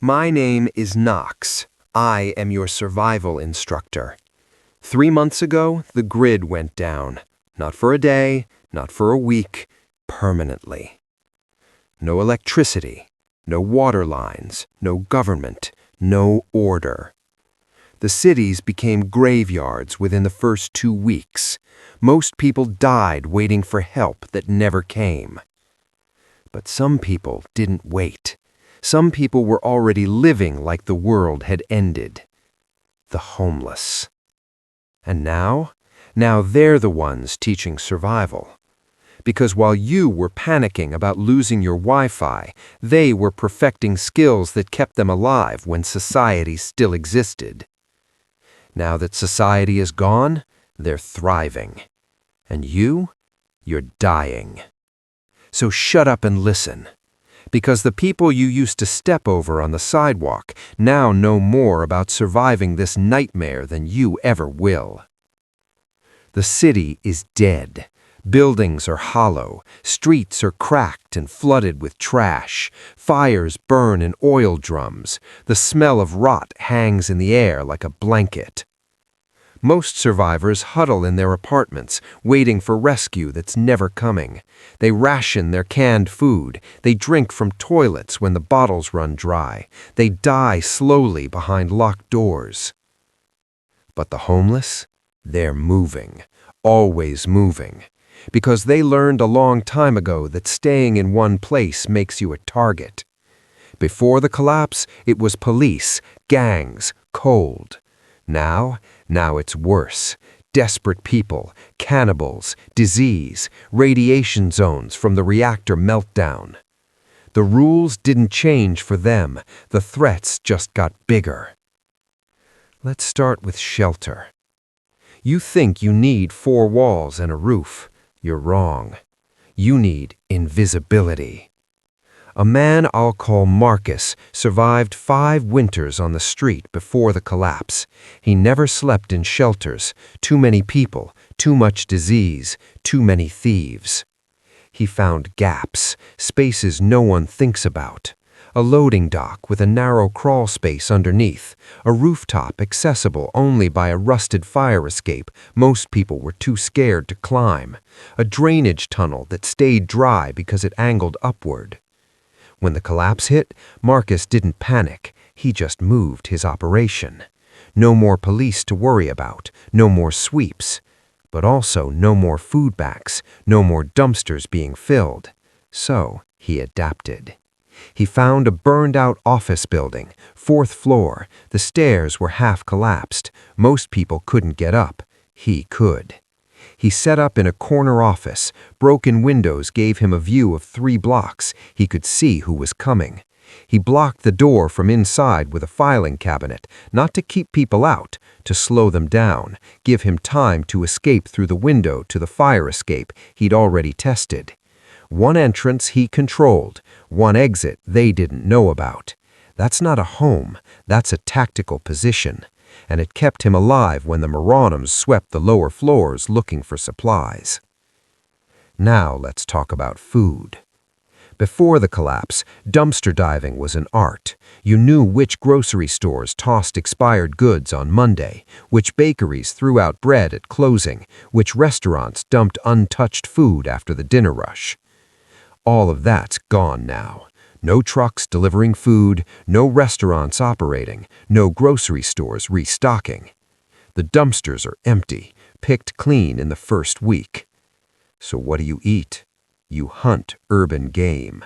My name is Knox. I am your survival instructor. 3 months ago, the grid went down. Not for a day, not for a week, permanently. No electricity, no water lines, no government, no order. The cities became graveyards within the first 2 weeks. Most people died waiting for help that never came. But some people didn't wait. Some people were already living like the world had ended. The homeless. And now they're the ones teaching survival. Because while you were panicking about losing your Wi-Fi, they were perfecting skills that kept them alive when society still existed. Now that society is gone, they're thriving. And you're dying. So shut up and listen. Because the people you used to step over on the sidewalk now know more about surviving this nightmare than you ever will. The city is dead. Buildings are hollow. Streets are cracked and flooded with trash. Fires burn in oil drums. The smell of rot hangs in the air like a blanket. Most survivors huddle in their apartments, waiting for rescue that's never coming. They ration their canned food. They drink from toilets when the bottles run dry. They die slowly behind locked doors. But the homeless? They're moving, always moving. Because they learned a long time ago that staying in one place makes you a target. Before the collapse, it was police, gangs, cold. Now it's worse. Desperate people, cannibals, disease, radiation zones from the reactor meltdown. The rules didn't change for them. The threats just got bigger. Let's start with shelter. You think you need 4 walls and a roof. You're wrong. You need invisibility. A man I'll call Marcus survived 5 winters on the street before the collapse. He never slept in shelters. Too many people, too much disease, too many thieves. He found gaps, spaces no one thinks about. A loading dock with a narrow crawl space underneath. A rooftop accessible only by a rusted fire escape most people were too scared to climb. A drainage tunnel that stayed dry because it angled upward. When the collapse hit, Marcus didn't panic. He just moved his operation. No more police to worry about, no more sweeps. But also no more food banks, no more dumpsters being filled. So he adapted. He found a burned-out office building, 4th floor. The stairs were half collapsed. Most people couldn't get up. He could. He set up in a corner office. Broken windows gave him a view of 3 blocks. He could see who was coming. He blocked the door from inside with a filing cabinet, not to keep people out, to slow them down, give him time to escape through the window to the fire escape he'd already tested. 1 entrance he controlled, 1 exit they didn't know about. That's not a home, that's a tactical position. And it kept him alive when the marauders swept the lower floors looking for supplies. Now let's talk about food. Before the collapse, dumpster diving was an art. You knew which grocery stores tossed expired goods on Monday, which bakeries threw out bread at closing, which restaurants dumped untouched food after the dinner rush. All of that's gone now. No trucks delivering food, no restaurants operating, no grocery stores restocking. The dumpsters are empty, picked clean in the first week. So what do you eat? You hunt urban game.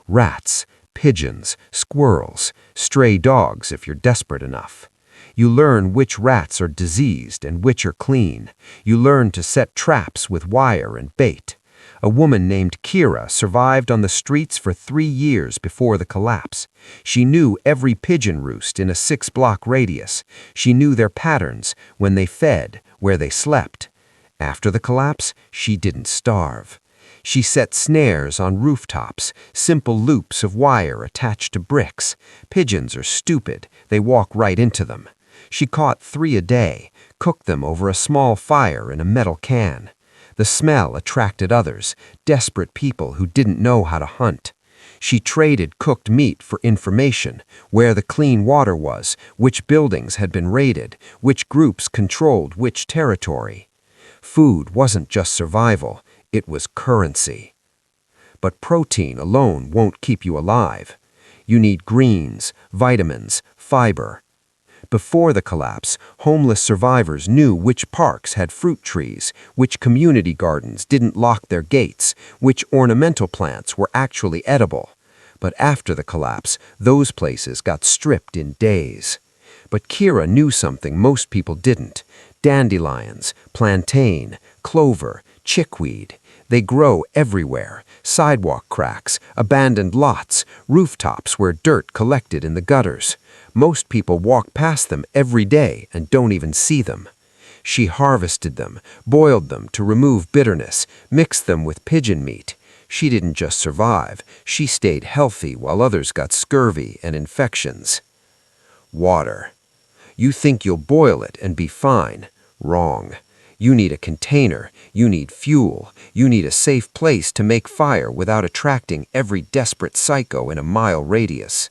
Rats, pigeons, squirrels, stray dogs if you're desperate enough. You learn which rats are diseased and which are clean. You learn to set traps with wire and bait. A woman named Kira survived on the streets for 3 years before the collapse. She knew every pigeon roost in a 6-block radius. She knew their patterns, when they fed, where they slept. After the collapse, she didn't starve. She set snares on rooftops, simple loops of wire attached to bricks. Pigeons are stupid. They walk right into them. She caught 3 a day, cooked them over a small fire in a metal can. The smell attracted others, desperate people who didn't know how to hunt. She traded cooked meat for information, where the clean water was, which buildings had been raided, which groups controlled which territory. Food wasn't just survival, it was currency. But protein alone won't keep you alive. You need greens, vitamins, fiber. Before the collapse, homeless survivors knew which parks had fruit trees, which community gardens didn't lock their gates, which ornamental plants were actually edible. But after the collapse, those places got stripped in days. But Kira knew something most people didn't. Dandelions, plantain, clover, chickweed. They grow everywhere. Sidewalk cracks, abandoned lots, rooftops where dirt collected in the gutters. Most people walk past them every day and don't even see them. She harvested them, boiled them to remove bitterness, mixed them with pigeon meat. She didn't just survive, she stayed healthy while others got scurvy and infections. Water. You think you'll boil it and be fine. Wrong. You need a container, you need fuel, you need a safe place to make fire without attracting every desperate psycho in a mile radius.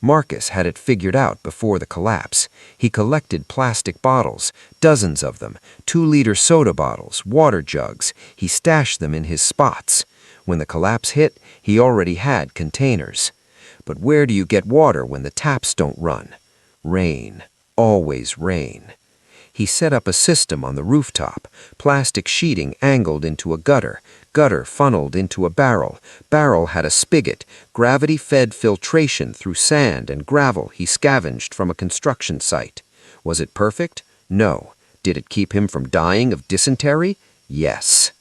Marcus had it figured out before the collapse. He collected plastic bottles, dozens of them, 2-liter soda bottles, water jugs. He stashed them in his spots. When the collapse hit, he already had containers. But where do you get water when the taps don't run? Rain. Always rain. He set up a system on the rooftop, plastic sheeting angled into a gutter, gutter funneled into a barrel, barrel had a spigot, gravity-fed filtration through sand and gravel he scavenged from a construction site. Was it perfect? No. Did it keep him from dying of dysentery? Yes.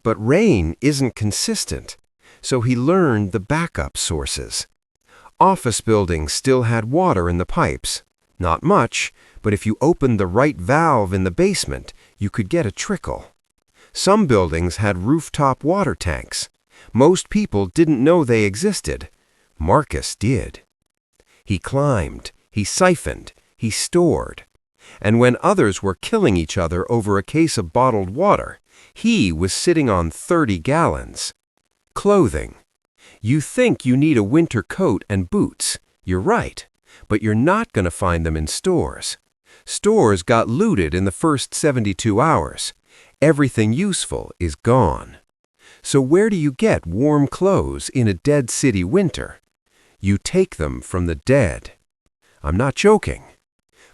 But rain isn't consistent, so he learned the backup sources. Office buildings still had water in the pipes. Not much, but if you opened the right valve in the basement, you could get a trickle. Some buildings had rooftop water tanks. Most people didn't know they existed. Marcus did. He climbed, he siphoned, he stored. And when others were killing each other over a case of bottled water, he was sitting on 30 gallons. Clothing. You think you need a winter coat and boots. You're right, but you're not going to find them in stores. Stores got looted in the first 72 hours. Everything useful is gone. So where do you get warm clothes in a dead city winter? You take them from the dead. I'm not joking.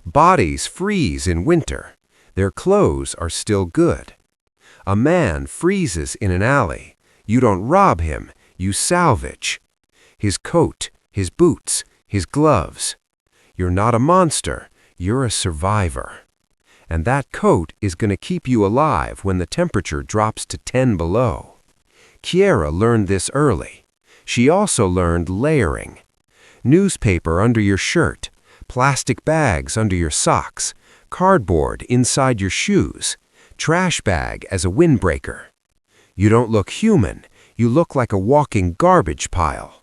Bodies freeze in winter. Their clothes are still good. A man freezes in an alley. You don't rob him, you salvage. His coat, his boots, his gloves. You're not a monster. You're a survivor. And that coat is going to keep you alive when the temperature drops to 10 below. Kiera learned this early. She also learned layering. Newspaper under your shirt, plastic bags under your socks, cardboard inside your shoes, trash bag as a windbreaker. You don't look human. You look like a walking garbage pile.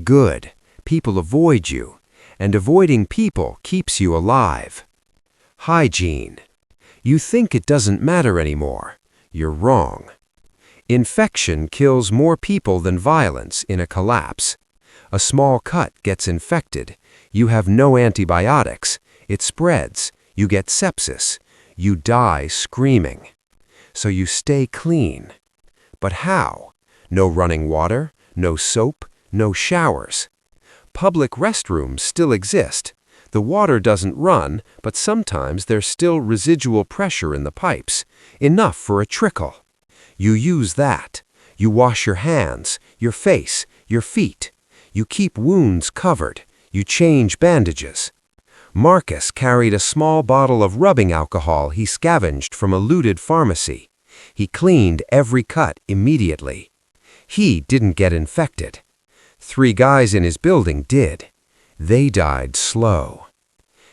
Good. People avoid you. And avoiding people keeps you alive. Hygiene. You think it doesn't matter anymore. You're wrong. Infection kills more people than violence in a collapse. A small cut gets infected. You have no antibiotics. It spreads. You get sepsis. You die screaming. So you stay clean. But how? No running water, no soap, no showers. Public restrooms still exist. The water doesn't run, but sometimes there's still residual pressure in the pipes, enough for a trickle. You use that. You wash your hands, your face, your feet. You keep wounds covered. You change bandages. Marcus carried a small bottle of rubbing alcohol he scavenged from a looted pharmacy. He cleaned every cut immediately. He didn't get infected. 3 guys in his building did. They died slow.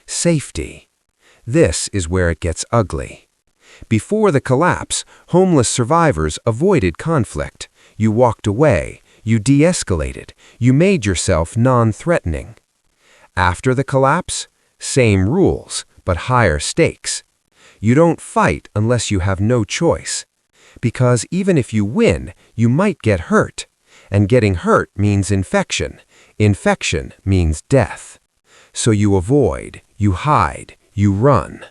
Safety. This is where it gets ugly. Before the collapse, homeless survivors avoided conflict. You walked away. You de-escalated. You made yourself non-threatening. After the collapse, same rules, but higher stakes. You don't fight unless you have no choice. Because even if you win, you might get hurt. And getting hurt means infection. Infection means death. So you avoid, you hide, you run.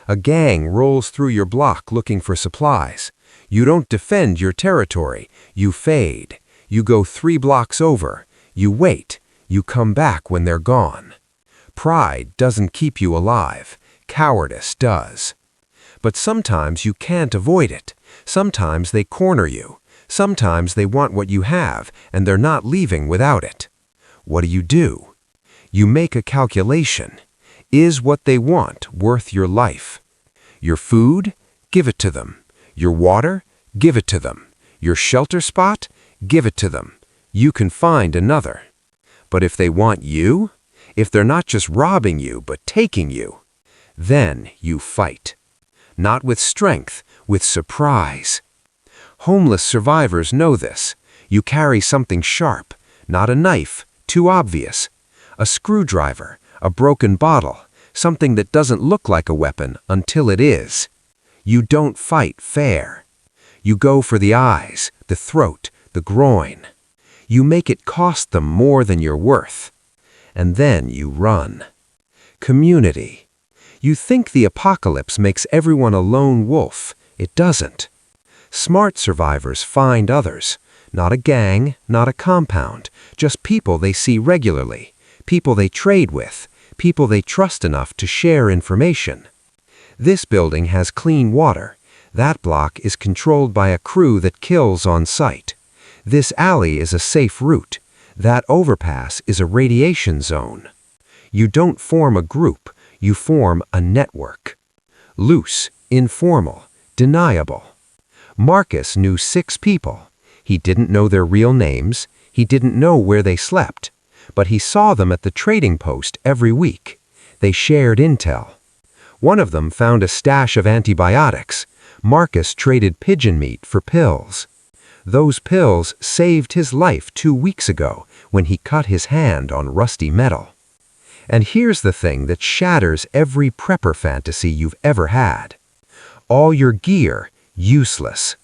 A gang rolls through your block looking for supplies. You don't defend your territory, you fade. You go 3 blocks over. You wait. You come back when they're gone. Pride doesn't keep you alive. Cowardice does. But sometimes you can't avoid it. Sometimes they corner you. Sometimes they want what you have, and they're not leaving without it. What do? You make a calculation. Is what they want worth your life? Your food? Give it to them. Your water? Give it to them. Your shelter spot? Give it to them. You can find another. But if they want you, if they're not just robbing you but taking you, then you fight. Not with strength, with surprise. Homeless survivors know this. You carry something sharp, not a knife, too obvious. A screwdriver, a broken bottle, something that doesn't look like a weapon until it is. You don't fight fair. You go for the eyes, the throat, the groin. You make it cost them more than you're worth. And then you run. Community. You think the apocalypse makes everyone a lone wolf. It doesn't. Smart survivors find others. Not a gang, not a compound, just people they see regularly, people they trade with, people they trust enough to share information. This building has clean water. That block is controlled by a crew that kills on sight. This alley is a safe route. That overpass is a radiation zone. You don't form a group, you form a network. Loose, informal, deniable. Marcus knew 6 people. He didn't know their real names, he didn't know where they slept, but he saw them at the trading post every week. They shared intel. One of them found a stash of antibiotics. Marcus traded pigeon meat for pills. Those pills saved his life 2 weeks ago when he cut his hand on rusty metal. And here's the thing that shatters every prepper fantasy you've ever had. All your gear, useless.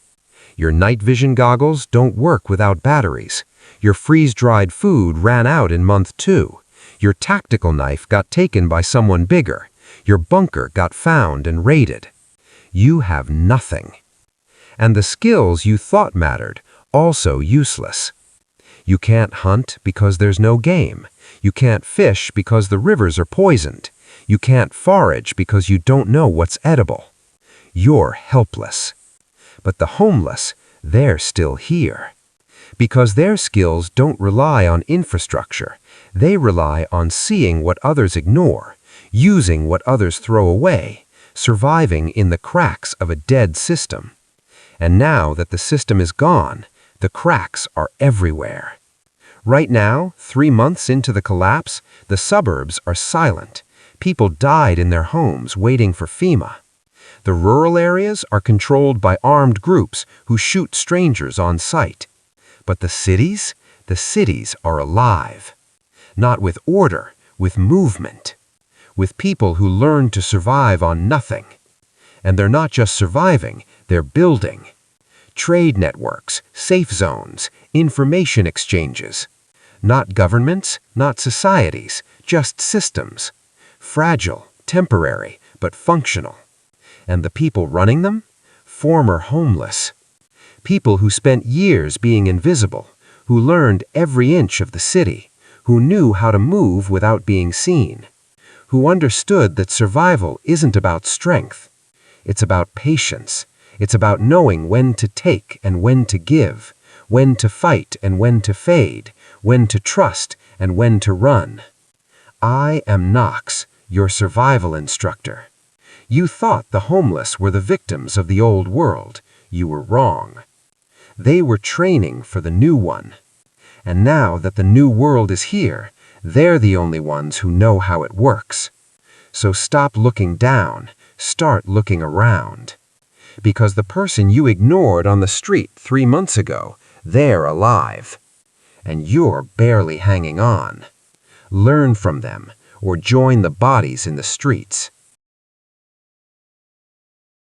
Your night vision goggles don't work without batteries. Your freeze-dried food ran out in month 2. Your tactical knife got taken by someone bigger. Your bunker got found and raided. You have nothing. And the skills you thought mattered, also useless. You can't hunt because there's no game. You can't fish because the rivers are poisoned. You can't forage because you don't know what's edible. You're helpless. But the homeless, they're still here. Because their skills don't rely on infrastructure. They rely on seeing what others ignore, using what others throw away, surviving in the cracks of a dead system. And now that the system is gone, the cracks are everywhere. Right now, 3 months into the collapse, the suburbs are silent. People died in their homes waiting for FEMA. The rural areas are controlled by armed groups who shoot strangers on sight. But the cities are alive. Not with order, with movement. With people who learn to survive on nothing. And they're not just surviving, they're building. Trade networks, safe zones, information exchanges. Not governments, not societies, just systems. Fragile, temporary, but functional. And the people running them? Former homeless. People who spent years being invisible, who learned every inch of the city, who knew how to move without being seen, who understood that survival isn't about strength. It's about patience. It's about knowing when to take and when to give, when to fight and when to fade, when to trust and when to run. I am Knox, your survival instructor. You thought the homeless were the victims of the old world. You were wrong. They were training for the new one. And now that the new world is here, they're the only ones who know how it works. So stop looking down, start looking around. Because the person you ignored on the street 3 months ago, they're alive. And you're barely hanging on. Learn from them, or join the bodies in the streets.